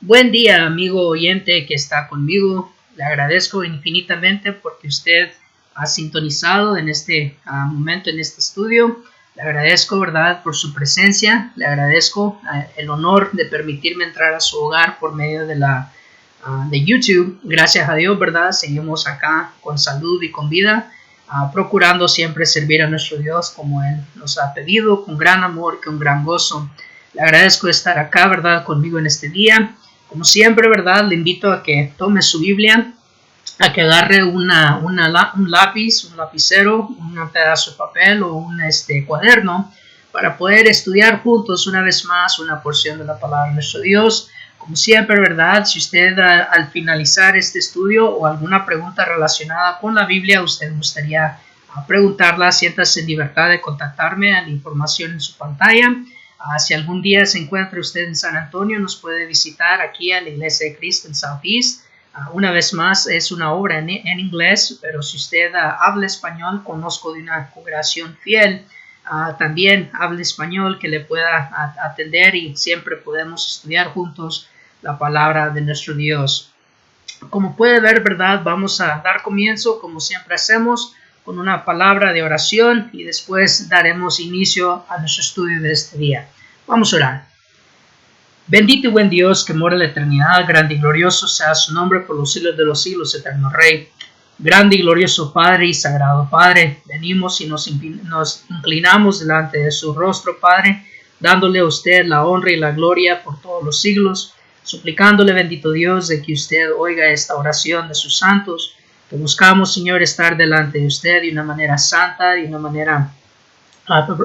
Buen día, amigo oyente que está conmigo. Le agradezco infinitamente porque usted ha sintonizado en este momento en este estudio. Le agradezco, ¿verdad?, por su presencia. Le agradezco el honor de permitirme entrar a su hogar por medio de YouTube. Gracias a Dios, ¿verdad? Seguimos acá con salud y con vida, procurando siempre servir a nuestro Dios como Él nos ha pedido, con gran amor, con gran gozo. Le agradezco estar acá, ¿verdad?, conmigo en este día. Como siempre, ¿verdad?, le invito a que tome su Biblia, a que agarre un lápiz, un lapicero, un pedazo de papel o un cuaderno para poder estudiar juntos una vez más una porción de la palabra de nuestro Dios. Como siempre, ¿verdad?, si usted al finalizar este estudio o alguna pregunta relacionada con la Biblia, usted gustaría preguntarla, siéntase en libertad de contactarme a la información en su pantalla. Si algún día se encuentra usted en San Antonio, nos puede visitar aquí a la Iglesia de Cristo en Southeast. Una vez más, es una obra en inglés, pero si usted habla español, conozco de una congregación fiel, también habla español que le pueda atender y siempre podemos estudiar juntos la palabra de nuestro Dios. Como puede ver, ¿verdad?, vamos a dar comienzo, como siempre hacemos, con una palabra de oración y después daremos inicio a nuestro estudio de este día. Vamos a orar. Bendito y buen Dios que mora en la eternidad, grande y glorioso sea su nombre por los siglos de los siglos, eterno Rey. Grande y glorioso Padre y sagrado Padre, venimos y nos inclinamos delante de su rostro, Padre, dándole a usted la honra y la gloria por todos los siglos, suplicándole, bendito Dios, de que usted oiga esta oración de sus santos, que buscamos, Señor, estar delante de usted de una manera santa, de una manera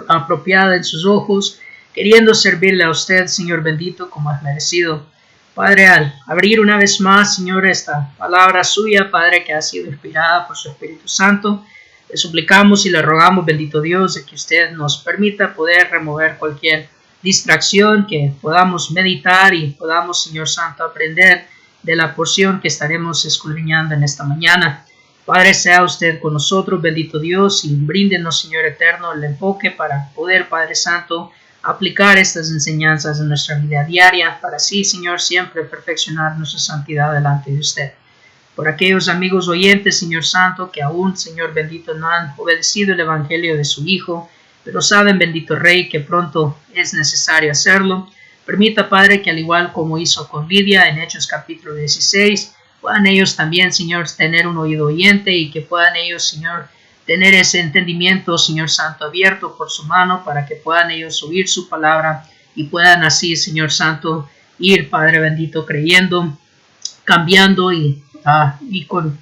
apropiada en sus ojos, queriendo servirle a usted, Señor bendito, como es merecido. Padre, al abrir una vez más, Señor, esta palabra suya, Padre, que ha sido inspirada por su Espíritu Santo, le suplicamos y le rogamos, bendito Dios, de que usted nos permita poder remover cualquier distracción, que podamos meditar y podamos, Señor Santo, aprender de la porción que estaremos escudriñando en esta mañana. Padre, sea usted con nosotros, bendito Dios, y bríndenos, Señor eterno, el enfoque para poder, Padre Santo, aplicar estas enseñanzas en nuestra vida diaria, para así, Señor, siempre perfeccionar nuestra santidad delante de usted. Por aquellos amigos oyentes, Señor Santo, que aún, Señor bendito, no han obedecido el Evangelio de su Hijo, pero saben, bendito Rey, que pronto es necesario hacerlo. Permita, Padre, que al igual como hizo con Lidia en Hechos capítulo 16, puedan ellos también, Señor, tener un oído oyente y que puedan ellos, Señor, tener ese entendimiento, Señor Santo, abierto por su mano para que puedan ellos oír su palabra y puedan así, Señor Santo, ir, Padre bendito, creyendo, cambiando y con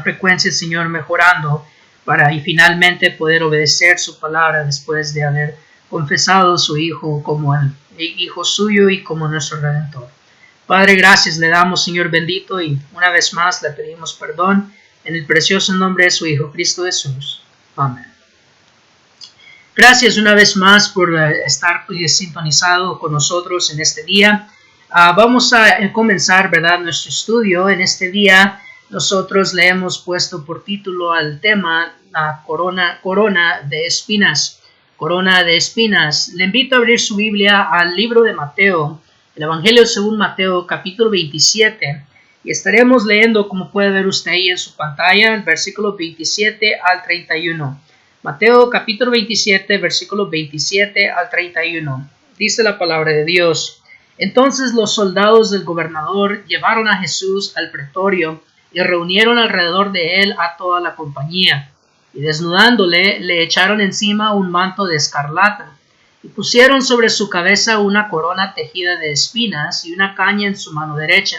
frecuencia, Señor, mejorando para y finalmente poder obedecer su palabra después de haber confesado a su Hijo como el Hijo suyo y como nuestro Redentor. Padre, gracias le damos, Señor bendito, y una vez más le pedimos perdón en el precioso nombre de su Hijo, Cristo Jesús. Amén. Gracias una vez más por estar sintonizado con nosotros en este día. Vamos a comenzar, ¿verdad?, nuestro estudio. En este día nosotros le hemos puesto por título al tema la corona de espinas. Corona de espinas. Le invito a abrir su Biblia al libro de Mateo, el Evangelio según Mateo, capítulo 27, y estaremos leyendo, como puede ver usted ahí en su pantalla, el versículo 27 al 31. Mateo, capítulo 27, versículo 27 al 31. Dice la palabra de Dios: Entonces los soldados del gobernador llevaron a Jesús al pretorio y reunieron alrededor de él a toda la compañía. Y desnudándole, le echaron encima un manto de escarlata, y pusieron sobre su cabeza una corona tejida de espinas y una caña en su mano derecha.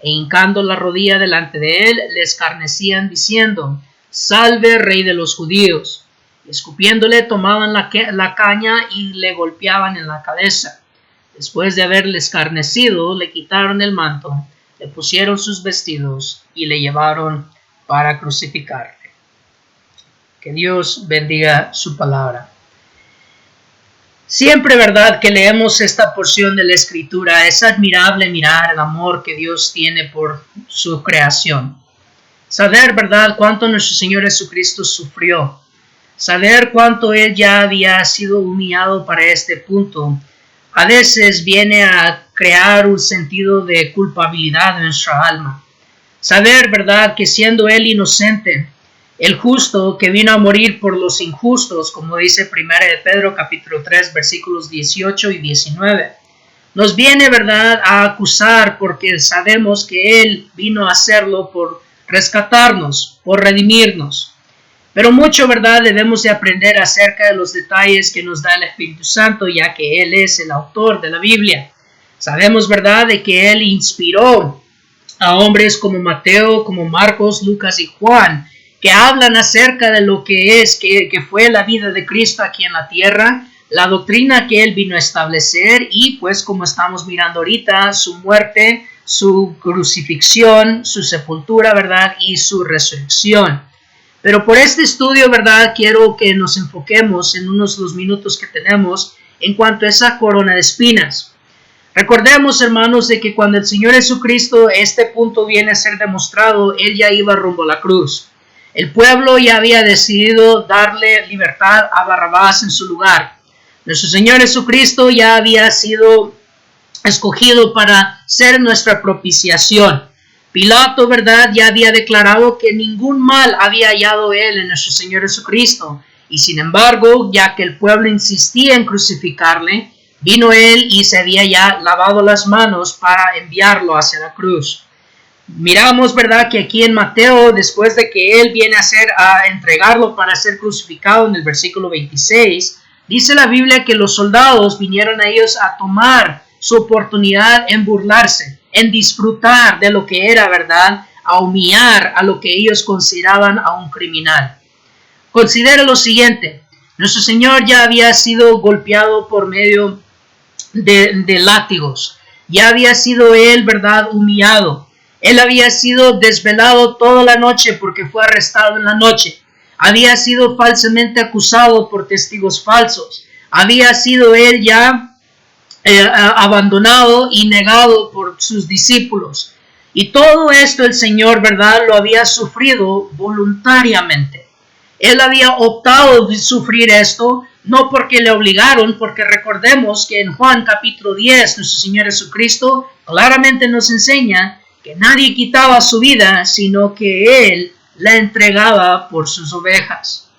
E hincando la rodilla delante de él, le escarnecían diciendo: Salve, Rey de los judíos. Y escupiéndole, tomaban la caña y le golpeaban en la cabeza. Después de haberle escarnecido, le quitaron el manto, le pusieron sus vestidos y le llevaron para crucificarle. Que Dios bendiga su palabra. Siempre, ¿verdad?, que leemos esta porción de la Escritura, es admirable mirar el amor que Dios tiene por su creación. Saber, ¿verdad?, cuánto nuestro Señor Jesucristo sufrió. Saber cuánto Él ya había sido humillado para este punto, a veces viene a crear un sentido de culpabilidad en nuestra alma. Saber, ¿verdad?, que siendo Él inocente, el justo que vino a morir por los injustos, como dice 1 de Pedro capítulo 3, versículos 18 y 19, nos viene, ¿verdad?, a acusar porque sabemos que Él vino a hacerlo por rescatarnos, por redimirnos. Pero mucho, ¿verdad?, debemos de aprender acerca de los detalles que nos da el Espíritu Santo, ya que Él es el autor de la Biblia. Sabemos, ¿verdad?, de que Él inspiró a hombres como Mateo, como Marcos, Lucas y Juan, que hablan acerca de lo que fue la vida de Cristo aquí en la tierra, la doctrina que Él vino a establecer y, pues, como estamos mirando ahorita, su muerte, su crucifixión, su sepultura, ¿verdad?, y su resurrección. Pero por este estudio, ¿verdad?, quiero que nos enfoquemos en unos los minutos que tenemos en cuanto a esa corona de espinas. Recordemos, hermanos, de que cuando el Señor Jesucristo, este punto viene a ser demostrado, Él ya iba rumbo a la cruz. El pueblo ya había decidido darle libertad a Barrabás en su lugar. Nuestro Señor Jesucristo ya había sido escogido para ser nuestra propiciación. Pilato, ¿verdad?, ya había declarado que ningún mal había hallado Él en nuestro Señor Jesucristo. Y sin embargo, ya que el pueblo insistía en crucificarle, vino Él y se había ya lavado las manos para enviarlo hacia la cruz. Miramos, ¿verdad?, que aquí en Mateo, después de que Él viene a entregarlo para ser crucificado en el versículo 26, dice la Biblia que los soldados vinieron a ellos a tomar su oportunidad en burlarse, en disfrutar de lo que era, ¿verdad?, a humillar a lo que ellos consideraban a un criminal. Considera lo siguiente: nuestro Señor ya había sido golpeado por medio de látigos, ya había sido Él, ¿verdad?, humillado. Él había sido desvelado toda la noche porque fue arrestado en la noche. Había sido falsamente acusado por testigos falsos. Había sido Él ya abandonado y negado por sus discípulos. Y todo esto el Señor, ¿verdad?, lo había sufrido voluntariamente. Él había optado de sufrir esto, no porque le obligaron, porque recordemos que en Juan capítulo 10, nuestro Señor Jesucristo claramente nos enseña que nadie quitaba su vida, sino que Él la entregaba por sus ovejas.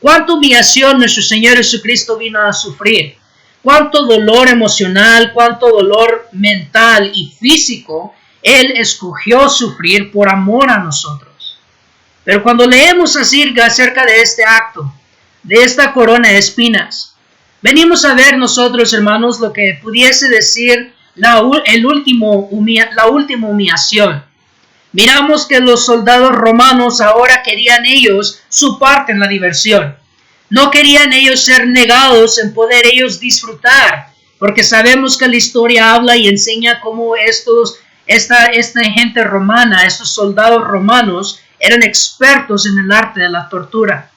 ¿Cuánta humillación nuestro Señor Jesucristo vino a sufrir? ¿Cuánto dolor emocional, cuánto dolor mental y físico Él escogió sufrir por amor a nosotros? Pero cuando leemos acerca de este acto, de esta corona de espinas, venimos a ver nosotros, hermanos, lo que pudiese decir la última humillación. Miramos que los soldados romanos ahora querían ellos su parte en la diversión. No querían ellos ser negados en poder ellos disfrutar, porque sabemos que la historia habla y enseña cómo esta gente romana, estos soldados romanos, eran expertos en el arte de la tortura.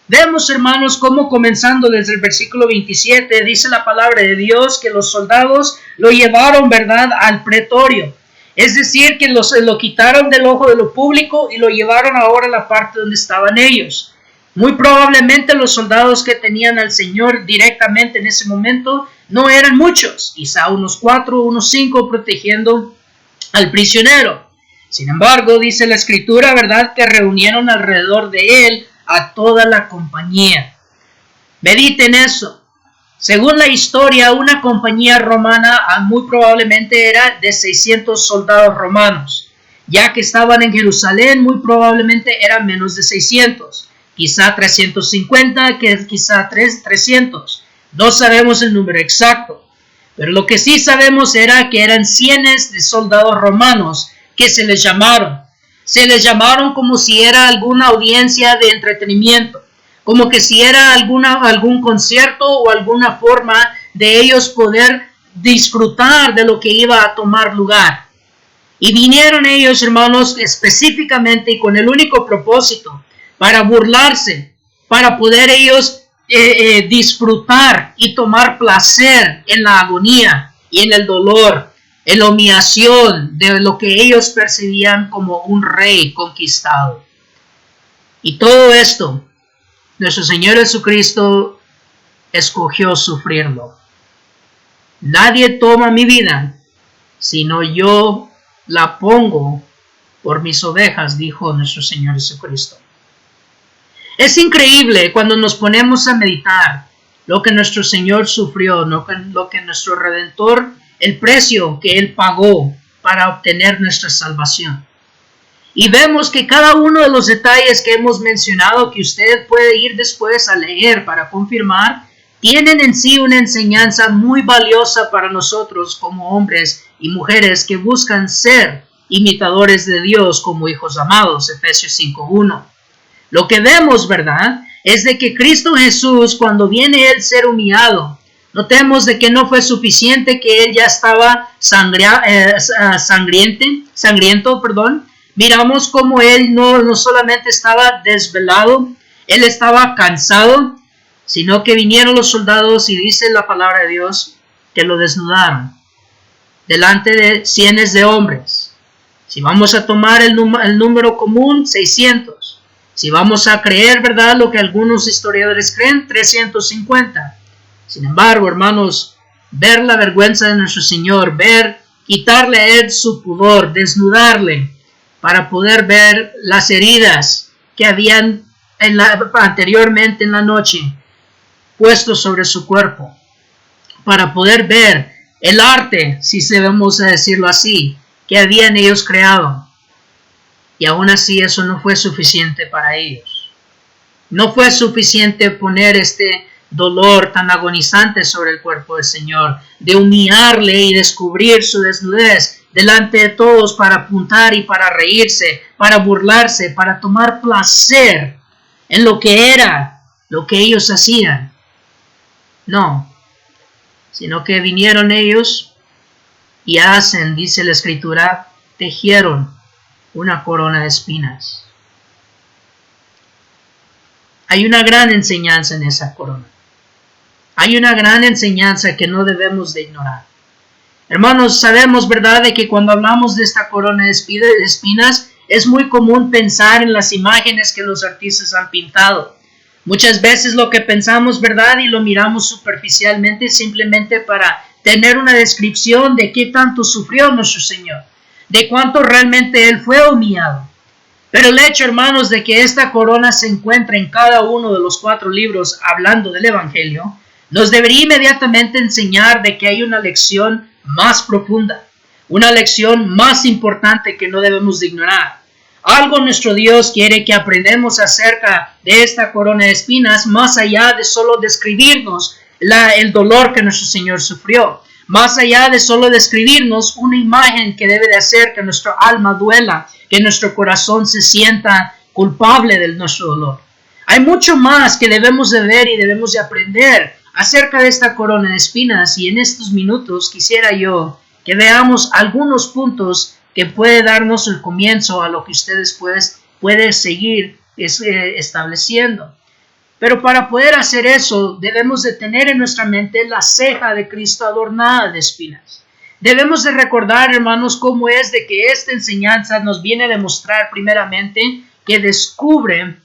Vemos, hermanos, cómo comenzando desde el versículo 27, dice la palabra de Dios que los soldados lo llevaron, ¿verdad?, al pretorio. Es decir, que lo quitaron del ojo de lo público y lo llevaron ahora a la parte donde estaban ellos. Muy probablemente los soldados que tenían al Señor directamente en ese momento no eran muchos, quizá unos 4 o unos 5 protegiendo al prisionero. Sin embargo, dice la Escritura, ¿verdad?, que reunieron alrededor de él a toda la compañía. Mediten eso. Según la historia, una compañía romana muy probablemente era de 600 soldados romanos. Ya que estaban en Jerusalén, muy probablemente eran menos de 600. Quizá 350, quizá 300. No sabemos el número exacto. Pero lo que sí sabemos era que eran cientos de soldados romanos que se les llamaron. Se les llamaron como si era alguna audiencia de entretenimiento, como que si era algún concierto o alguna forma de ellos poder disfrutar de lo que iba a tomar lugar. Y vinieron ellos, hermanos, específicamente y con el único propósito, para burlarse, para poder ellos disfrutar y tomar placer en la agonía y en el dolor, en la humillación de lo que ellos percibían como un rey conquistado. Y todo esto, nuestro Señor Jesucristo escogió sufrirlo. Nadie toma mi vida, sino yo la pongo por mis ovejas, dijo nuestro Señor Jesucristo. Es increíble cuando nos ponemos a meditar lo que nuestro Señor sufrió, lo que nuestro Redentor, el precio que Él pagó para obtener nuestra salvación. Y vemos que cada uno de los detalles que hemos mencionado, que usted puede ir después a leer para confirmar, tienen en sí una enseñanza muy valiosa para nosotros como hombres y mujeres que buscan ser imitadores de Dios como hijos amados, Efesios 5:1. Lo que vemos, ¿verdad?, es de que Cristo Jesús, cuando viene Él ser humillado, notemos de que no fue suficiente que Él ya estaba sangriento. Miramos como Él no solamente estaba desvelado, Él estaba cansado, sino que vinieron los soldados y dice la palabra de Dios que lo desnudaron delante de cientos de hombres. Si vamos a tomar el número común, 600. Si vamos a creer, ¿verdad?, lo que algunos historiadores creen, 350. Sin embargo, hermanos, ver la vergüenza de nuestro Señor, quitarle a Él su pudor, desnudarle, para poder ver las heridas que habían anteriormente en la noche puesto sobre su cuerpo, para poder ver el arte, si debemos decirlo así, que habían ellos creado. Y aún así eso no fue suficiente para ellos. No fue suficiente poner este dolor tan agonizante sobre el cuerpo del Señor, de humillarle y descubrir su desnudez delante de todos para apuntar y para reírse, para burlarse, para tomar placer en lo que era, lo que ellos hacían. No, sino que vinieron ellos y hacen, dice la Escritura, tejieron una corona de espinas. Hay una gran enseñanza en esa corona. Hay una gran enseñanza que no debemos de ignorar. Hermanos, sabemos, ¿verdad?, de que cuando hablamos de esta corona de espinas, es muy común pensar en las imágenes que los artistas han pintado. Muchas veces lo que pensamos, ¿verdad?, y lo miramos superficialmente simplemente para tener una descripción de qué tanto sufrió nuestro Señor, de cuánto realmente Él fue humillado. Pero el hecho, hermanos, de que esta corona se encuentra en cada uno de los 4 libros hablando del Evangelio, nos debería inmediatamente enseñar de que hay una lección más profunda, una lección más importante que no debemos de ignorar. Algo nuestro Dios quiere que aprendamos acerca de esta corona de espinas, más allá de solo describirnos el dolor que nuestro Señor sufrió, más allá de solo describirnos una imagen que debe de hacer que nuestra alma duela, que nuestro corazón se sienta culpable de nuestro dolor. Hay mucho más que debemos de ver y debemos de aprender acerca de esta corona de espinas, y en estos minutos quisiera yo que veamos algunos puntos que puede darnos el comienzo a lo que ustedes pueden seguir estableciendo. Pero para poder hacer eso, debemos de tener en nuestra mente la ceja de Cristo adornada de espinas. Debemos de recordar, hermanos, cómo es de que esta enseñanza nos viene a demostrar primeramente que descubre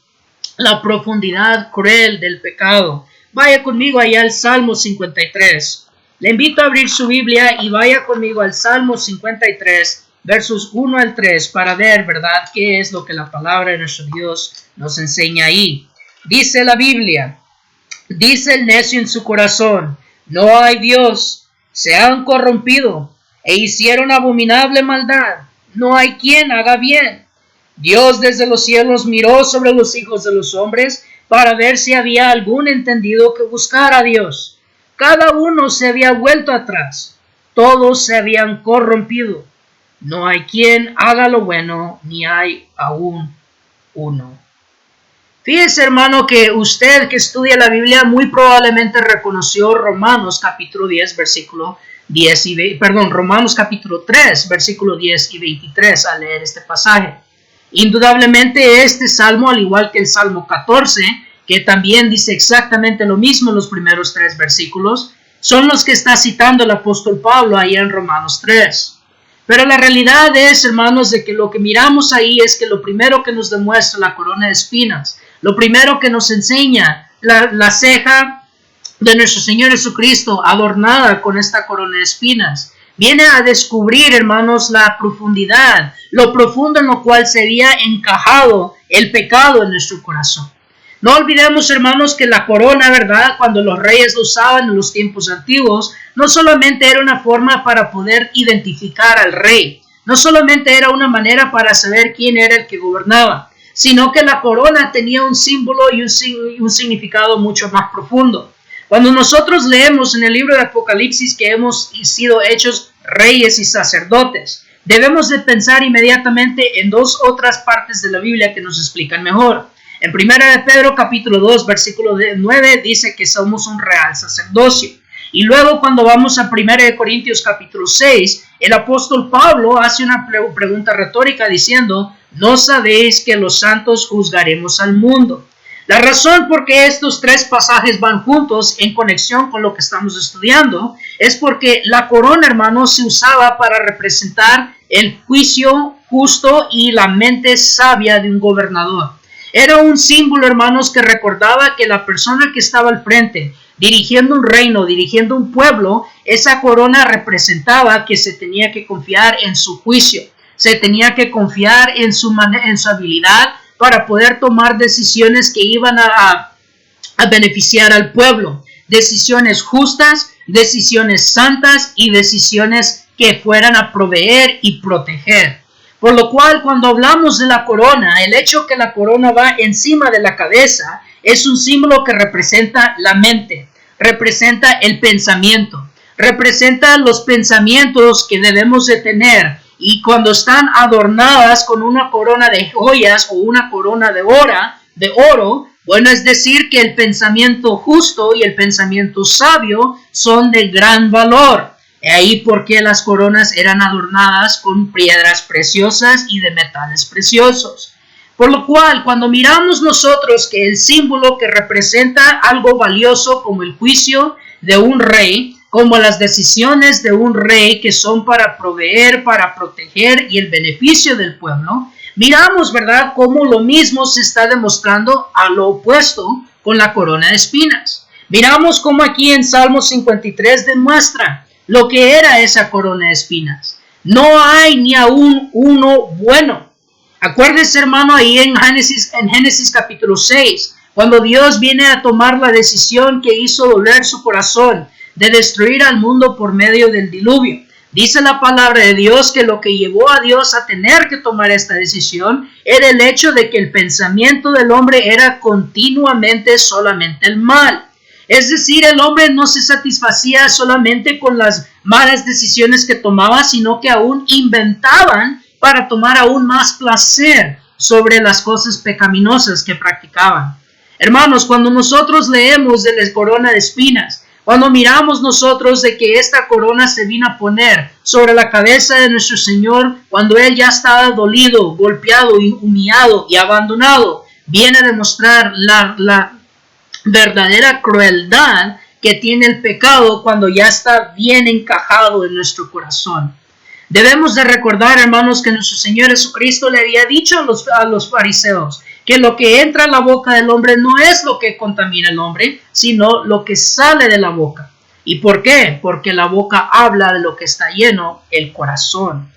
la profundidad cruel del pecado. Vaya conmigo allá al Salmo 53. Le invito a abrir su Biblia y vaya conmigo al Salmo 53, versos 1 al 3, para ver, ¿verdad?, qué es lo que la palabra de nuestro Dios nos enseña ahí. Dice la Biblia: dice el necio en su corazón, no hay Dios, se han corrompido e hicieron abominable maldad, no hay quien haga bien. Dios desde los cielos miró sobre los hijos de los hombres para ver si había algún entendido que buscara a Dios. Cada uno se había vuelto atrás, todos se habían corrompido. No hay quien haga lo bueno, ni hay aún uno. Fíjese, hermano, que usted que estudia la Biblia muy probablemente reconoció Romanos capítulo 10, versículo 10 Romanos capítulo 3, versículo 10 y 23 al leer este pasaje. Indudablemente este salmo, al igual que el Salmo 14, que también dice exactamente lo mismo en los primeros 3 versículos, son los que está citando el apóstol Pablo ahí en Romanos 3. Pero la realidad es, hermanos, de que lo que miramos ahí es que lo primero que nos demuestra la corona de espinas, lo primero que nos enseña la ceja de nuestro Señor Jesucristo, adornada con esta corona de espinas, viene a descubrir, hermanos, la profundidad, lo profundo en lo cual se había encajado el pecado en nuestro corazón. No olvidemos, hermanos, que la corona, ¿verdad?, cuando los reyes lo usaban en los tiempos antiguos, no solamente era una forma para poder identificar al rey, no solamente era una manera para saber quién era el que gobernaba, sino que la corona tenía un símbolo y un significado mucho más profundo. Cuando nosotros leemos en el libro de Apocalipsis que hemos sido hechos reyes y sacerdotes, debemos de pensar inmediatamente en dos otras partes de la Biblia que nos explican mejor. En 1 de Pedro capítulo 2 versículo 9 dice que somos un real sacerdocio. Y luego cuando vamos a 1 de Corintios capítulo 6, el apóstol Pablo hace una pregunta retórica diciendo: ¿no sabéis que los santos juzgaremos al mundo? La razón por qué estos tres pasajes van juntos en conexión con lo que estamos estudiando es porque la corona, hermanos, se usaba para representar el juicio justo y la mente sabia de un gobernador. Era un símbolo, hermanos, que recordaba que la persona que estaba al frente, dirigiendo un reino, dirigiendo un pueblo, esa corona representaba que se tenía que confiar en su juicio, se tenía que confiar en su habilidad para poder tomar decisiones que iban a beneficiar al pueblo, decisiones justas, decisiones santas y decisiones que fueran a proveer y proteger. Por lo cual, cuando hablamos de la corona, el hecho que la corona va encima de la cabeza es un símbolo que representa la mente, representa el pensamiento, representa los pensamientos que debemos de tener. Y cuando están adornadas con una corona de joyas o una corona de oro, bueno, es decir que el pensamiento justo y el pensamiento sabio son de gran valor. Ahí porque las coronas eran adornadas con piedras preciosas y de metales preciosos. Por lo cual, cuando miramos nosotros que el símbolo que representa algo valioso como el juicio de un rey, como las decisiones de un rey que son para proveer, para proteger y el beneficio del pueblo, miramos, ¿verdad?, cómo lo mismo se está demostrando a lo opuesto con la corona de espinas. Miramos cómo aquí en Salmo 53 demuestra lo que era esa corona de espinas. No hay ni aún uno bueno. Acuérdense, hermano, ahí en Génesis capítulo 6, cuando Dios viene a tomar la decisión que hizo doler su corazón de destruir al mundo por medio del diluvio. Dice la palabra de Dios que lo que llevó a Dios a tener que tomar esta decisión era el hecho de que el pensamiento del hombre era continuamente solamente el mal. Es decir, el hombre no se satisfacía solamente con las malas decisiones que tomaba, sino que aún inventaban para tomar aún más placer sobre las cosas pecaminosas que practicaban. Hermanos, cuando nosotros leemos de la corona de espinas, cuando miramos nosotros de que esta corona se vino a poner sobre la cabeza de nuestro Señor, cuando Él ya estaba dolido, golpeado, humillado y abandonado, viene a demostrar la verdadera crueldad que tiene el pecado cuando ya está bien encajado en nuestro corazón. Debemos de recordar, hermanos, que nuestro Señor Jesucristo le había dicho a los fariseos que lo que entra en la boca del hombre no es lo que contamina al hombre, sino lo que sale de la boca. ¿Y por qué? Porque la boca habla de lo que está lleno el corazón.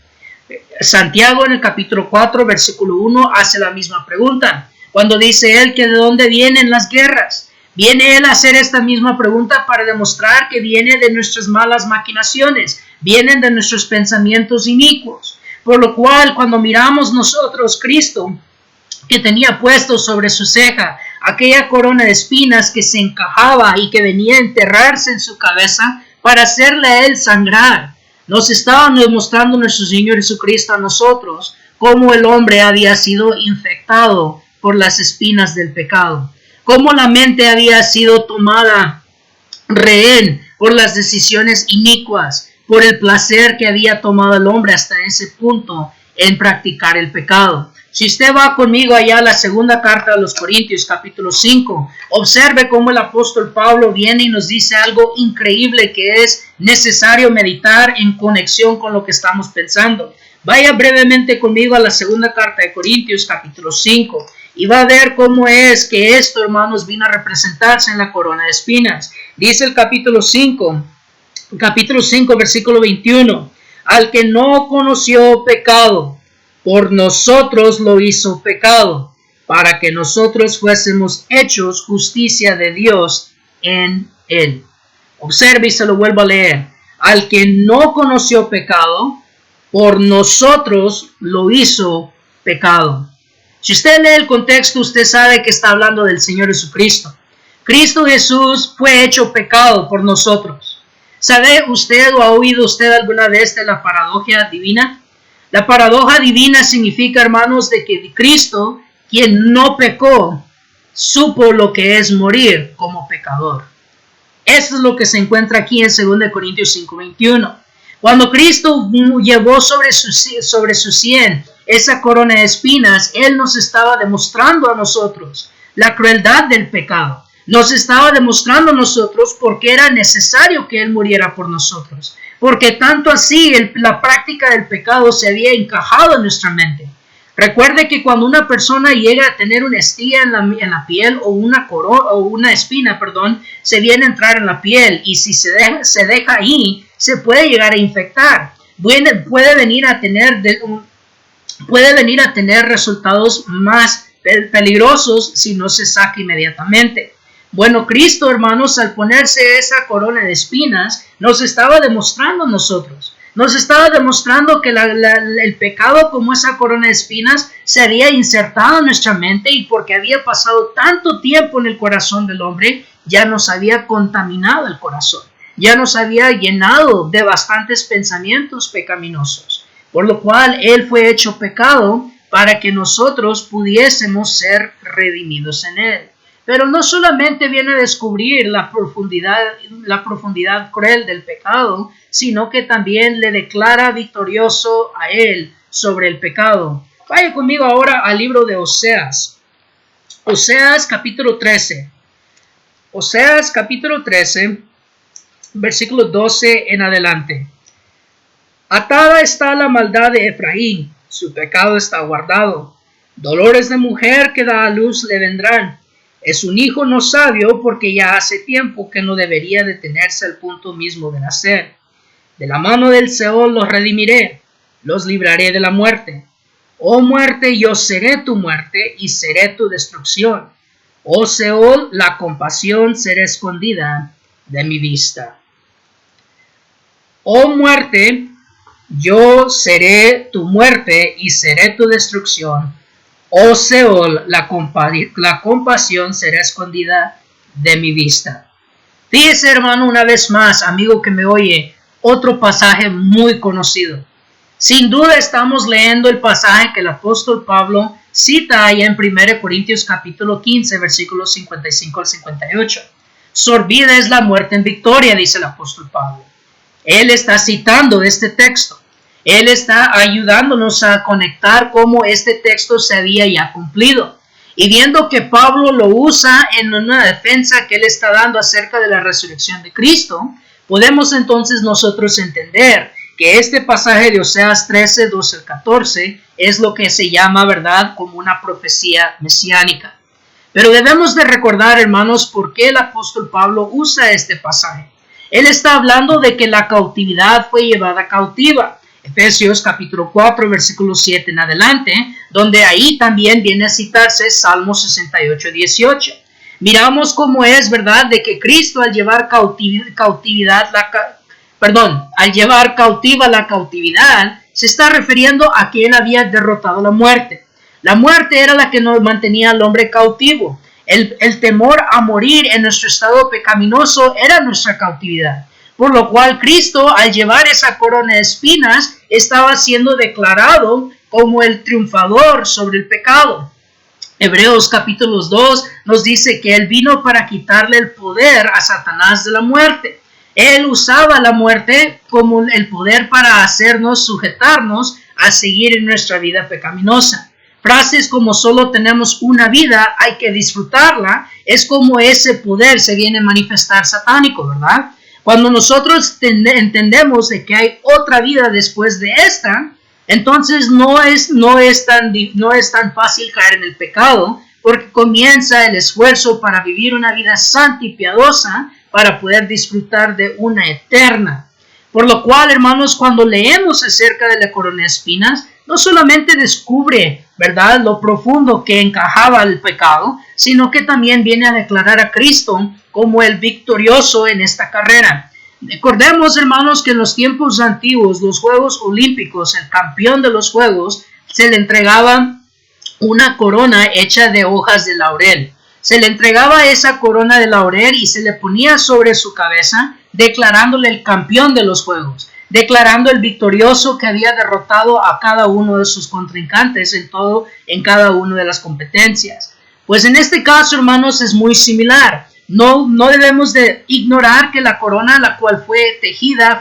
Santiago en el capítulo 4, versículo 1, hace la misma pregunta. Cuando dice él que de dónde vienen las guerras, viene él a hacer esta misma pregunta para demostrar que viene de nuestras malas maquinaciones, vienen de nuestros pensamientos inicuos. Por lo cual, cuando miramos nosotros Cristo, que tenía puesto sobre su ceja aquella corona de espinas que se encajaba y que venía a enterrarse en su cabeza para hacerle a él sangrar, nos estaba demostrando nuestro Señor Jesucristo a nosotros cómo el hombre había sido infectado por las espinas del pecado, cómo la mente había sido tomada rehén por las decisiones inicuas, por el placer que había tomado el hombre hasta ese punto en practicar el pecado. Si usted va conmigo allá a la segunda carta a los Corintios, capítulo 5, observe cómo el apóstol Pablo viene y nos dice algo increíble que es necesario meditar en conexión con lo que estamos pensando. Vaya brevemente conmigo a la segunda carta de Corintios, capítulo 5, Y va a ver cómo es que esto, hermanos, vino a representarse en la corona de espinas. Dice el capítulo 5, versículo 21. Al que no conoció pecado, por nosotros lo hizo pecado, para que nosotros fuésemos hechos justicia de Dios en él. Observe y se lo vuelvo a leer. Al que no conoció pecado, por nosotros lo hizo pecado. Si usted lee el contexto, usted sabe que está hablando del Señor Jesucristo. Cristo Jesús fue hecho pecado por nosotros. ¿Sabe usted o ha oído usted alguna vez de la paradoja divina? La paradoja divina significa, hermanos, de que Cristo, quien no pecó, supo lo que es morir como pecador. Esto es lo que se encuentra aquí en 2 Corintios 5:21. Cuando Cristo llevó sobre su sien esa corona de espinas, Él nos estaba demostrando a nosotros la crueldad del pecado. Nos estaba demostrando a nosotros por qué era necesario que Él muriera por nosotros. Porque tanto así la práctica del pecado se había encajado en nuestra mente. Recuerde que cuando una persona llega a tener una estilla en la piel o una espina, se viene a entrar en la piel, y si se deja ahí, se puede llegar a infectar. Puede venir a tener resultados más peligrosos si no se saca inmediatamente. Bueno, Cristo, hermanos, al ponerse esa corona de espinas, nos estaba demostrando a nosotros. Nos estaba demostrando que el pecado, como esa corona de espinas, se había insertado en nuestra mente, y porque había pasado tanto tiempo en el corazón del hombre, ya nos había contaminado el corazón. Ya nos había llenado de bastantes pensamientos pecaminosos. Por lo cual Él fue hecho pecado para que nosotros pudiésemos ser redimidos en Él. Pero no solamente viene a descubrir la profundidad cruel del pecado, sino que también le declara victorioso a Él sobre el pecado. Vaya conmigo ahora al libro de Oseas. Oseas capítulo 13. Oseas capítulo 13, versículo 12 en adelante. Atada está la maldad de Efraín, su pecado está guardado. Dolores de mujer que da a luz le vendrán. Es un hijo no sabio, porque ya hace tiempo que no debería detenerse al punto mismo de nacer. De la mano del Seol los redimiré, los libraré de la muerte. Oh muerte, yo seré tu muerte y seré tu destrucción. Oh Seol, la compasión será escondida de mi vista. Oh muerte, yo seré tu muerte y seré tu destrucción. Oh Seol, la compasión será escondida de mi vista. Fíjese, hermano, una vez más, amigo que me oye, otro pasaje muy conocido. Sin duda estamos leyendo el pasaje que el apóstol Pablo cita allá en 1 Corintios capítulo 15, versículos 55 al 58. Sorbida es la muerte en victoria, dice el apóstol Pablo. Él está citando este texto. Él está ayudándonos a conectar cómo este texto se había ya cumplido. Y viendo que Pablo lo usa en una defensa que él está dando acerca de la resurrección de Cristo, podemos entonces nosotros entender que este pasaje de Oseas 13, 12 al 14 es lo que se llama, ¿verdad?, como una profecía mesiánica. Pero debemos de recordar, hermanos, por qué el apóstol Pablo usa este pasaje. Él está hablando de que la cautividad fue llevada cautiva. Efesios capítulo 4, versículo 7 en adelante, donde ahí también viene a citarse Salmo 68, 18. Miramos cómo es, ¿verdad?, de que Cristo al llevar al llevar cautiva la cautividad, se está refiriendo a que Él había derrotado la muerte. La muerte era la que nos mantenía al hombre cautivo. El temor a morir en nuestro estado pecaminoso era nuestra cautividad. Por lo cual Cristo, al llevar esa corona de espinas, estaba siendo declarado como el triunfador sobre el pecado. Hebreos capítulo 2 nos dice que Él vino para quitarle el poder a Satanás de la muerte. Él usaba la muerte como el poder para hacernos sujetarnos a seguir en nuestra vida pecaminosa. Frases como solo tenemos una vida, hay que disfrutarla, es como ese poder se viene a manifestar satánico, ¿verdad? Cuando nosotros entendemos de que hay otra vida después de esta, entonces no es tan fácil caer en el pecado, porque comienza el esfuerzo para vivir una vida santa y piadosa para poder disfrutar de una eterna. Por lo cual, hermanos, cuando leemos acerca de la corona de espinas, no solamente descubre, ¿verdad?, lo profundo que encajaba el pecado, sino que también viene a declarar a Cristo como el victorioso en esta carrera. Recordemos, hermanos, que en los tiempos antiguos, los Juegos Olímpicos, el campeón de los Juegos, se le entregaba una corona hecha de hojas de laurel. Se le entregaba esa corona de laurel y se le ponía sobre su cabeza, declarándole el campeón de los Juegos, declarando el victorioso que había derrotado a cada uno de sus contrincantes en cada una de las competencias. Pues en este caso, hermanos, es muy similar. No debemos de ignorar que la corona la cual fue tejida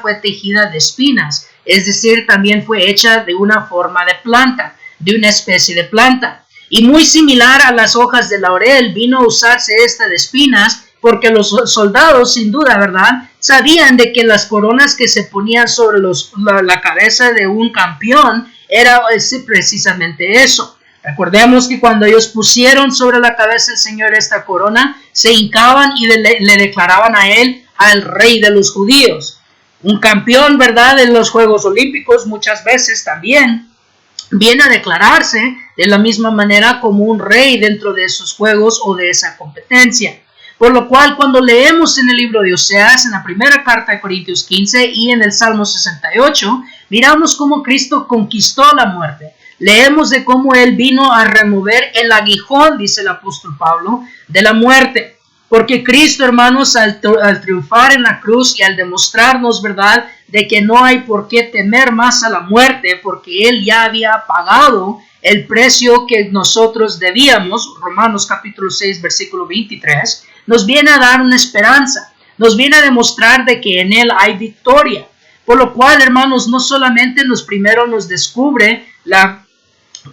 de espinas, es decir, también fue hecha de una forma de planta, de una especie de planta. Y muy similar a las hojas de laurel vino a usarse esta de espinas, porque los soldados, sin duda, ¿verdad?, sabían de que las coronas que se ponían sobre la cabeza de un campeón era precisamente eso. Recordemos que cuando ellos pusieron sobre la cabeza del Señor esta corona, se hincaban y le declaraban a él al rey de los judíos. Un campeón, ¿verdad?, en los Juegos Olímpicos muchas veces también viene a declararse de la misma manera como un rey dentro de esos juegos o de esa competencia. Por lo cual, cuando leemos en el libro de Oseas, en la primera carta de Corintios 15 y en el Salmo 68, miramos cómo Cristo conquistó la muerte. Leemos de cómo Él vino a remover el aguijón, dice el apóstol Pablo, de la muerte. Porque Cristo, hermanos, al triunfar en la cruz y al demostrarnos, ¿verdad?, de que no hay por qué temer más a la muerte, porque Él ya había pagado el precio que nosotros debíamos, Romanos capítulo 6, versículo 23, nos viene a dar una esperanza, nos viene a demostrar de que en Él hay victoria. Por lo cual, hermanos, no solamente primero nos descubre la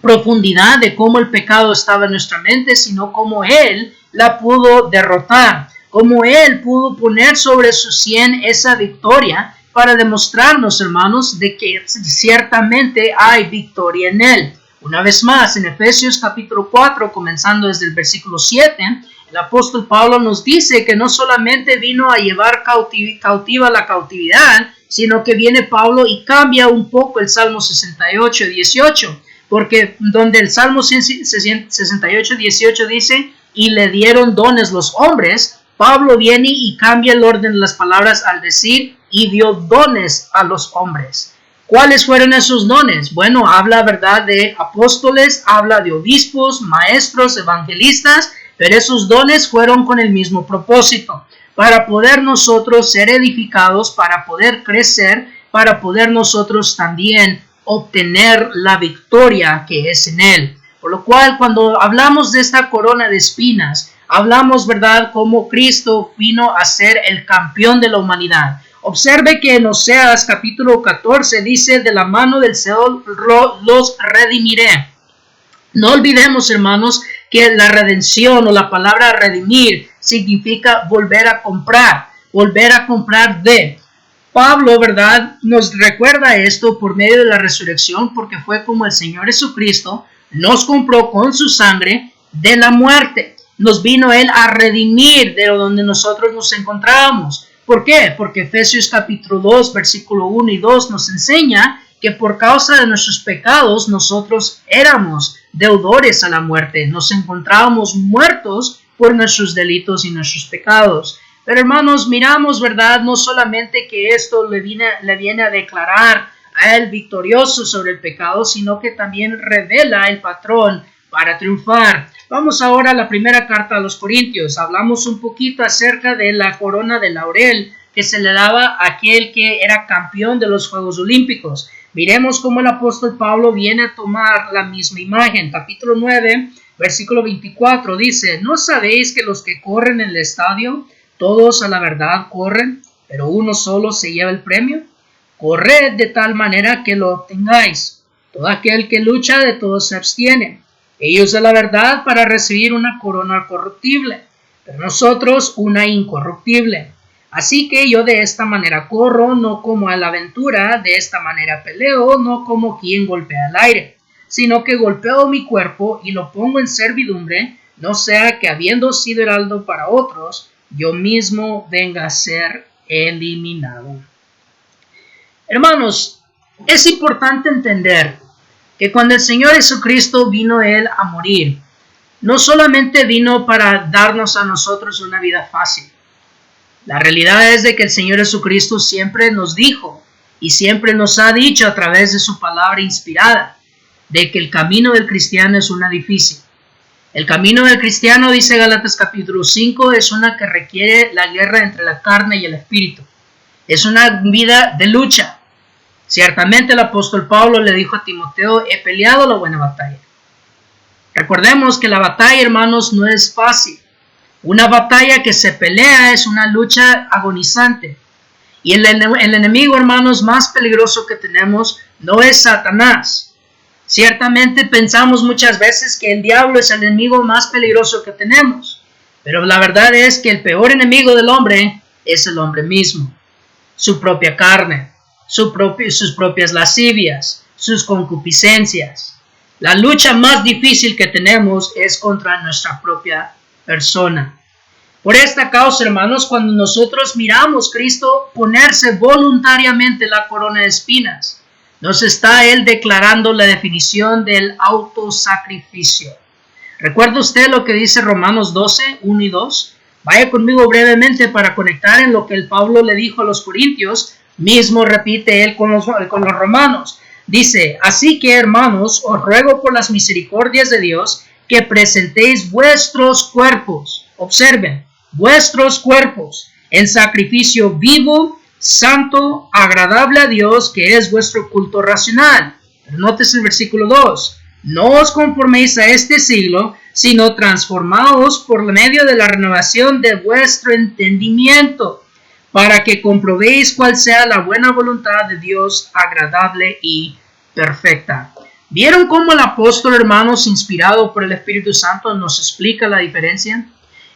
profundidad de cómo el pecado estaba en nuestra mente, sino cómo Él la pudo derrotar, cómo Él pudo poner sobre su sien esa victoria para demostrarnos, hermanos, de que ciertamente hay victoria en Él. Una vez más, en Efesios capítulo 4, comenzando desde el versículo 7, el apóstol Pablo nos dice que no solamente vino a llevar cautiva la cautividad, sino que viene Pablo y cambia un poco el Salmo 68, 18, porque donde el Salmo 68, 18 dice, y le dieron dones los hombres, Pablo viene y cambia el orden de las palabras al decir, y dio dones a los hombres. ¿Cuáles fueron esos dones? Bueno, habla, ¿verdad?, de apóstoles, habla de obispos, maestros, evangelistas, pero esos dones fueron con el mismo propósito, para poder nosotros ser edificados, para poder crecer, para poder nosotros también obtener la victoria que es en Él. Por lo cual, cuando hablamos de esta corona de espinas, hablamos, ¿verdad?, cómo Cristo vino a ser el campeón de la humanidad. Observe que en Oseas capítulo 14 dice, de la mano del Seol los redimiré. No olvidemos, hermanos, que la redención o la palabra redimir significa volver a comprar de. Pablo, ¿verdad?, nos recuerda esto por medio de la resurrección, porque fue como el Señor Jesucristo nos compró con su sangre de la muerte. Nos vino Él a redimir de donde nosotros nos encontrábamos. ¿Por qué? Porque Efesios capítulo 2, versículo 1 y 2 nos enseña que por causa de nuestros pecados nosotros éramos deudores a la muerte. Nos encontrábamos muertos por nuestros delitos y nuestros pecados. Pero hermanos, miramos, ¿verdad?, no solamente que esto le viene a declarar a Él victorioso sobre el pecado, sino que también revela el patrón para triunfar. Vamos ahora a la primera carta a los Corintios. Hablamos un poquito acerca de la corona de laurel que se le daba a aquel que era campeón de los Juegos Olímpicos. Miremos cómo el apóstol Pablo viene a tomar la misma imagen. Capítulo 9, versículo 24 dice, ¿no sabéis que los que corren en el estadio, todos a la verdad corren, pero uno solo se lleva el premio? Corred de tal manera que lo obtengáis. Todo aquel que lucha de todo se abstiene. Ellos de la verdad para recibir una corona corruptible, pero nosotros una incorruptible. Así que yo de esta manera corro, no como a la aventura, de esta manera peleo, no como quien golpea al aire, sino que golpeo mi cuerpo y lo pongo en servidumbre, no sea que habiendo sido heraldo para otros, yo mismo venga a ser eliminado. Hermanos, es importante entender que cuando el Señor Jesucristo vino Él a morir, no solamente vino para darnos a nosotros una vida fácil. La realidad es de que el Señor Jesucristo siempre nos dijo y siempre nos ha dicho a través de su palabra inspirada de que el camino del cristiano es una difícil. El camino del cristiano, dice Gálatas capítulo 5, es una que requiere la guerra entre la carne y el espíritu. Es una vida de lucha. Ciertamente el apóstol Pablo le dijo a Timoteo, he peleado la buena batalla. Recordemos que la batalla, hermanos, no es fácil. Una batalla que se pelea es una lucha agonizante. Y el enemigo, hermanos, más peligroso que tenemos no es Satanás. Ciertamente pensamos muchas veces que el diablo es el enemigo más peligroso que tenemos. Pero la verdad es que el peor enemigo del hombre es el hombre mismo. Su propia carne, sus propias lascivias, sus concupiscencias. La lucha más difícil que tenemos es contra nuestra propia persona. Por esta causa, hermanos, cuando nosotros miramos a Cristo ponerse voluntariamente la corona de espinas, nos está Él declarando la definición del autosacrificio. ¿Recuerda usted lo que dice Romanos 12, 1 y 2? Vaya conmigo brevemente para conectar en lo que el Pablo le dijo a los corintios, mismo repite él con los romanos. Dice, así que hermanos, os ruego por las misericordias de Dios que presentéis vuestros cuerpos, observen, vuestros cuerpos en sacrificio vivo, santo, agradable a Dios, que es vuestro culto racional. Pero nótese el versículo 2. No os conforméis a este siglo, sino transformaos por medio de la renovación de vuestro entendimiento, para que comprobéis cuál sea la buena voluntad de Dios, agradable y perfecta. ¿Vieron cómo el apóstol, hermanos, inspirado por el Espíritu Santo, nos explica la diferencia?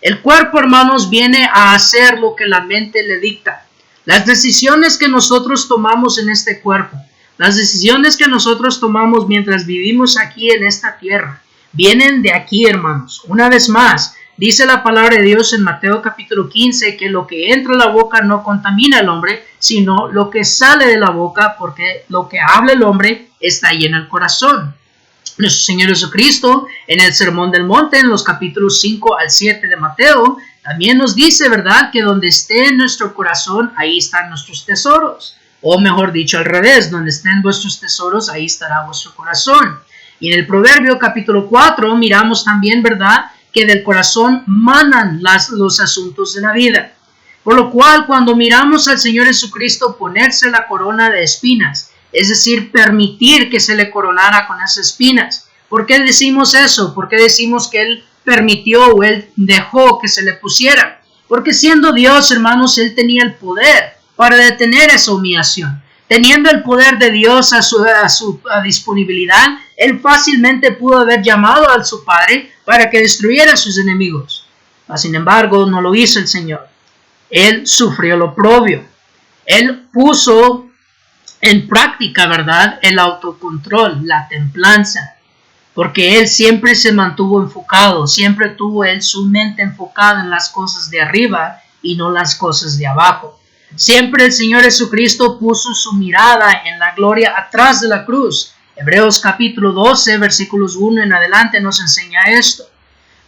El cuerpo, hermanos, viene a hacer lo que la mente le dicta. Las decisiones que nosotros tomamos en este cuerpo, las decisiones que nosotros tomamos mientras vivimos aquí en esta tierra, vienen de aquí, hermanos. Una vez más, dice la palabra de Dios en Mateo capítulo 15 que lo que entra a la boca no contamina al hombre, sino lo que sale de la boca, porque lo que habla el hombre está ahí en el corazón. Nuestro Señor Jesucristo, en el Sermón del Monte, en los capítulos 5 al 7 de Mateo, también nos dice, ¿verdad?, que donde esté nuestro corazón, ahí están nuestros tesoros. O mejor dicho, al revés, donde estén vuestros tesoros, ahí estará vuestro corazón. Y en el Proverbio capítulo 4 miramos también, ¿verdad?, que del corazón manan los asuntos de la vida. Por lo cual, cuando miramos al Señor Jesucristo ponerse la corona de espinas, es decir, permitir que se le coronara con esas espinas. ¿Por qué decimos eso? ¿Por qué decimos que Él permitió o Él dejó que se le pusiera? Porque siendo Dios, hermanos, Él tenía el poder para detener esa humillación. Teniendo el poder de Dios a su disponibilidad, Él fácilmente pudo haber llamado a su Padre para que destruyera a sus enemigos. Mas, sin embargo, no lo hizo el Señor. Él sufrió lo oprobio. Él puso en práctica, ¿verdad?, el autocontrol, la templanza, porque Él siempre se mantuvo enfocado, siempre tuvo Él su mente enfocada en las cosas de arriba y no las cosas de abajo. Siempre el Señor Jesucristo puso su mirada en la gloria atrás de la cruz. Hebreos capítulo 12, versículos 1 en adelante nos enseña esto.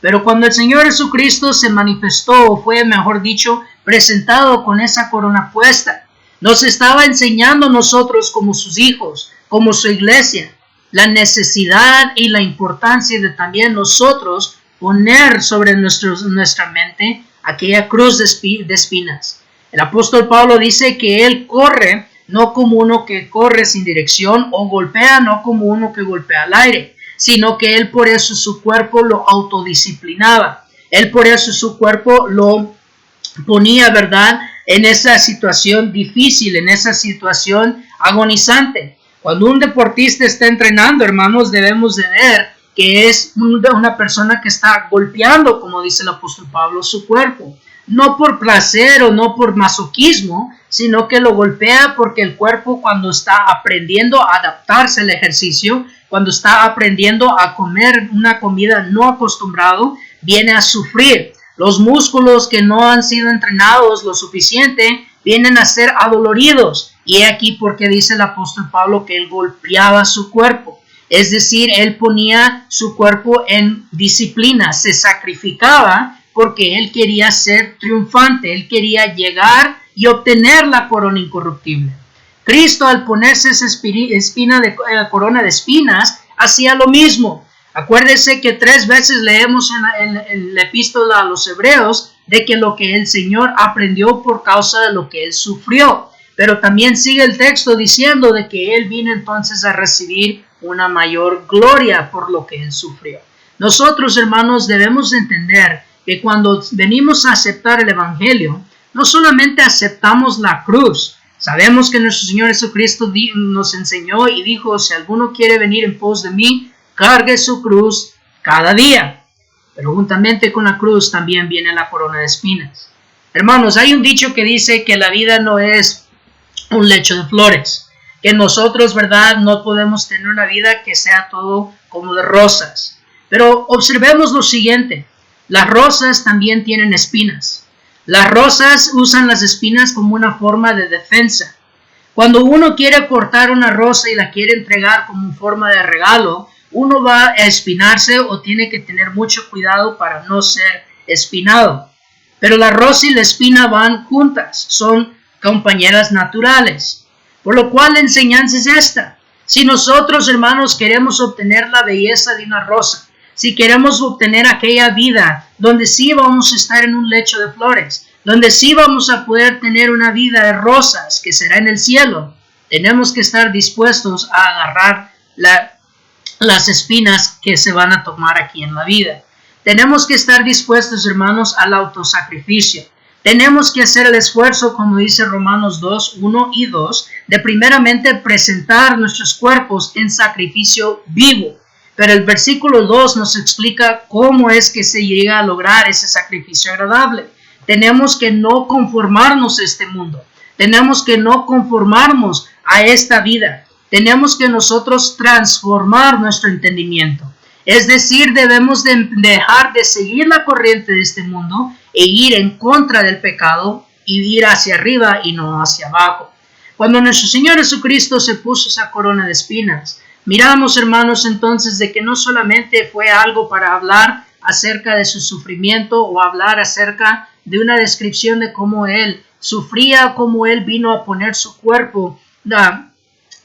Pero cuando el Señor Jesucristo se manifestó, o fue, mejor dicho, presentado con esa corona puesta, nos estaba enseñando a nosotros como sus hijos, como su iglesia, la necesidad y la importancia de también nosotros poner sobre nuestra mente aquella cruz de espinas. El apóstol Pablo dice que él corre no como uno que corre sin dirección o golpea no como uno que golpea al aire, sino que él por eso su cuerpo lo autodisciplinaba. Él por eso su cuerpo lo ponía, ¿verdad?, en esa situación difícil, en esa situación agonizante. Cuando un deportista está entrenando, hermanos, debemos de ver que es una persona que está golpeando, como dice el apóstol Pablo, su cuerpo. No por placer o no por masoquismo, sino que lo golpea porque el cuerpo, cuando está aprendiendo a adaptarse al ejercicio, cuando está aprendiendo a comer una comida no acostumbrado, viene a sufrir. Los músculos que no han sido entrenados lo suficiente vienen a ser adoloridos. Y aquí porque dice el apóstol Pablo que él golpeaba su cuerpo. Es decir, él ponía su cuerpo en disciplina, se sacrificaba porque él quería ser triunfante, él quería llegar y obtener la corona incorruptible. Cristo, al ponerse esa corona de espinas, hacía lo mismo. Acuérdese que 3 veces leemos en la epístola a los Hebreos de que lo que el Señor aprendió por causa de lo que él sufrió. Pero también sigue el texto diciendo de que él vino entonces a recibir una mayor gloria por lo que él sufrió. Nosotros, hermanos, debemos entender que cuando venimos a aceptar el Evangelio, no solamente aceptamos la cruz. Sabemos que nuestro Señor Jesucristo nos enseñó y dijo, si alguno quiere venir en pos de mí, cargue su cruz cada día. Pero juntamente con la cruz también viene la corona de espinas. Hermanos, hay un dicho que dice que la vida no es un lecho de flores, que nosotros, ¿verdad?, no podemos tener una vida que sea todo como de rosas. Pero observemos lo siguiente, las rosas también tienen espinas. Las rosas usan las espinas como una forma de defensa. Cuando uno quiere cortar una rosa y la quiere entregar como forma de regalo, uno va a espinarse o tiene que tener mucho cuidado para no ser espinado. Pero la rosa y la espina van juntas, son compañeras naturales. Por lo cual la enseñanza es esta. Si nosotros, hermanos, queremos obtener la belleza de una rosa, si queremos obtener aquella vida donde sí vamos a estar en un lecho de flores, donde sí vamos a poder tener una vida de rosas que será en el cielo, tenemos que estar dispuestos a agarrar las espinas que se van a tomar aquí en la vida. Tenemos que estar dispuestos, hermanos, al autosacrificio. Tenemos que hacer el esfuerzo, como dice Romanos 2, 1 y 2, de primeramente presentar nuestros cuerpos en sacrificio vivo. Pero el versículo 2 nos explica cómo es que se llega a lograr ese sacrificio agradable. Tenemos que no conformarnos a este mundo. Tenemos que no conformarnos a esta vida. Tenemos que nosotros transformar nuestro entendimiento. Es decir, debemos de dejar de seguir la corriente de este mundo e ir en contra del pecado y ir hacia arriba y no hacia abajo. Cuando nuestro Señor Jesucristo se puso esa corona de espinas, miramos, hermanos, entonces de que no solamente fue algo para hablar acerca de su sufrimiento o hablar acerca de una descripción de cómo Él sufría, cómo Él vino a poner su cuerpo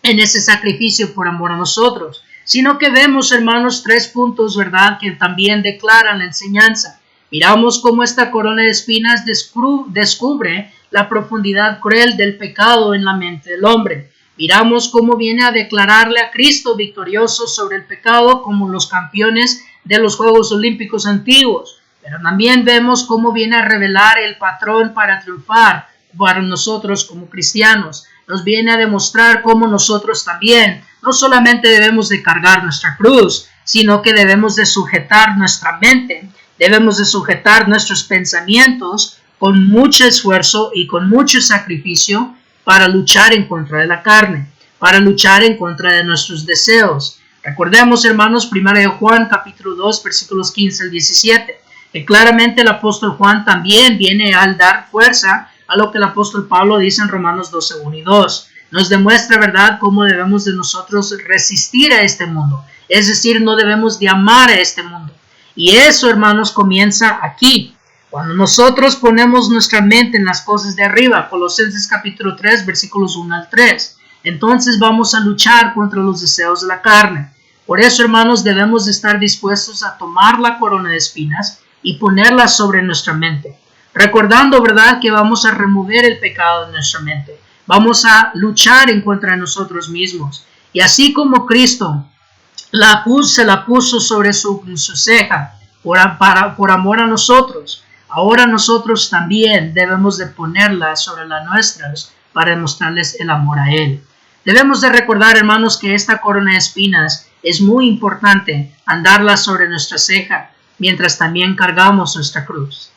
en ese sacrificio por amor a nosotros, sino que vemos, hermanos, 3 puntos, ¿verdad?, que también declaran la enseñanza. Miramos cómo esta corona de espinas descubre la profundidad cruel del pecado en la mente del hombre. Miramos cómo viene a declararle a Cristo victorioso sobre el pecado como los campeones de los Juegos Olímpicos antiguos. Pero también vemos cómo viene a revelar el patrón para triunfar para nosotros como cristianos. Nos viene a demostrar cómo nosotros también no solamente debemos de cargar nuestra cruz, sino que debemos de sujetar nuestra mente, debemos de sujetar nuestros pensamientos con mucho esfuerzo y con mucho sacrificio para luchar en contra de la carne, para luchar en contra de nuestros deseos. Recordemos, hermanos, 1 Juan capítulo 2, versículos 15 al 17, que claramente el apóstol Juan también viene a dar fuerza a lo que el apóstol Pablo dice en Romanos 12, 1 y 2. Nos demuestra, ¿verdad?, cómo debemos de nosotros resistir a este mundo. Es decir, no debemos de amar a este mundo. Y eso, hermanos, comienza aquí. Cuando nosotros ponemos nuestra mente en las cosas de arriba, Colosenses capítulo 3, versículos 1 al 3, entonces vamos a luchar contra los deseos de la carne. Por eso, hermanos, debemos de estar dispuestos a tomar la corona de espinas y ponerla sobre nuestra mente. Recordando, ¿verdad?, que vamos a remover el pecado de nuestra mente. Vamos a luchar en contra de nosotros mismos. Y así como Cristo se la puso sobre su ceja por amor a nosotros, ahora nosotros también debemos de ponerla sobre las nuestras para demostrarles el amor a Él. Debemos de recordar, hermanos, que esta corona de espinas es muy importante andarla sobre nuestra ceja mientras también cargamos nuestra cruz.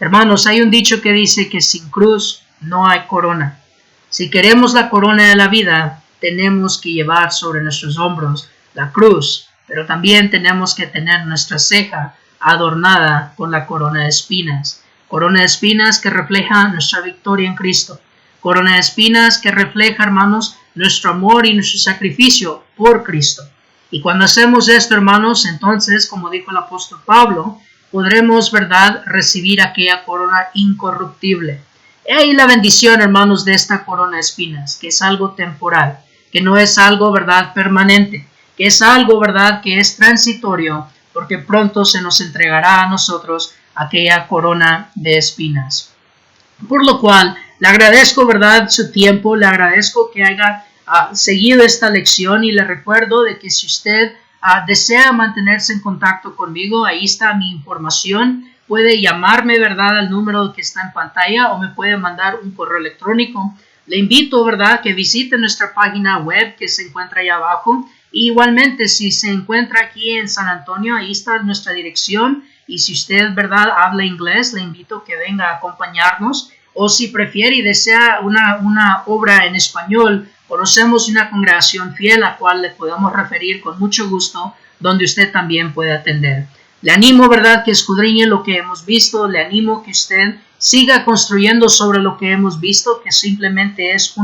Hermanos, hay un dicho que dice que sin cruz no hay corona. Si queremos la corona de la vida, tenemos que llevar sobre nuestros hombros la cruz, pero también tenemos que tener nuestra ceja adornada con la corona de espinas. Corona de espinas que refleja nuestra victoria en Cristo. Corona de espinas que refleja, hermanos, nuestro amor y nuestro sacrificio por Cristo. Y cuando hacemos esto, hermanos, entonces, como dijo el apóstol Pablo, podremos, ¿verdad?, recibir aquella corona incorruptible. Y ahí la bendición, hermanos, de esta corona de espinas, que es algo temporal, que no es algo, ¿verdad?, permanente, que es algo, ¿verdad?, que es transitorio, porque pronto se nos entregará a nosotros aquella corona de espinas. Por lo cual, le agradezco, ¿verdad?, su tiempo, le agradezco que haya seguido esta lección y le recuerdo de que si usted desea mantenerse en contacto conmigo, ahí está mi información. Puede llamarme, ¿verdad?, al número que está en pantalla o me puede mandar un correo electrónico. Le invito, ¿verdad?, que visite nuestra página web que se encuentra ahí abajo. Y igualmente, si se encuentra aquí en San Antonio, ahí está nuestra dirección. Y si usted, ¿verdad?, habla inglés, le invito a que venga a acompañarnos. O si prefiere y desea una obra en español, conocemos una congregación fiel a la cual le podemos referir con mucho gusto, donde usted también puede atender. Le animo, ¿verdad?, que escudriñe lo que hemos visto. Le animo que usted siga construyendo sobre lo que hemos visto, que simplemente es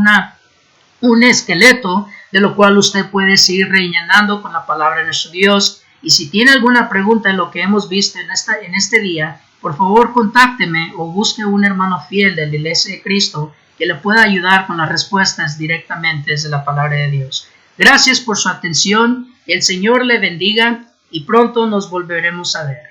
un esqueleto de lo cual usted puede seguir rellenando con la palabra de nuestro Dios. Y si tiene alguna pregunta en lo que hemos visto en este día, por favor contácteme o busque un hermano fiel de la Iglesia de Cristo que le pueda ayudar con las respuestas directamente desde la palabra de Dios. Gracias por su atención, que el Señor le bendiga y pronto nos volveremos a ver.